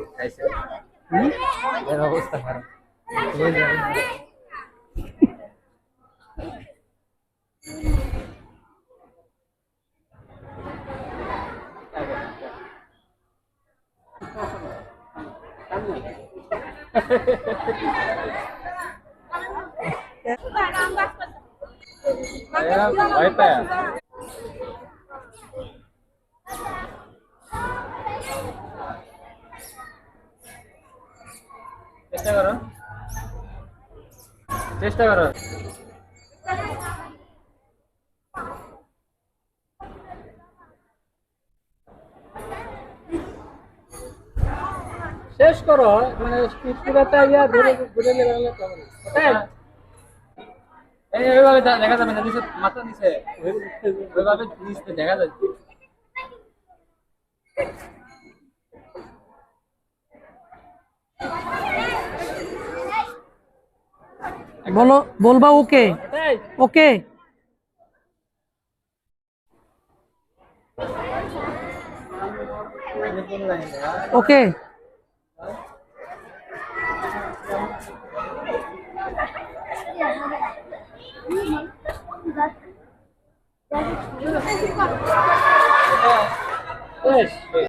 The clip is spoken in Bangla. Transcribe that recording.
খাইছে হুম? এর অবস্থা খারাপ ভয় পায় চেষ্টা করো চেষ্টা করো শেষ করো মানে পুরাটা ইয়া ধরে ধরে গেলে কেমন এইভাবে দেখা যাবে না নিচে মাথা নিচে ওইভাবে নিচে দেখা যায় বলো, বলবা ওকে, ওকে। ওকে। শেষ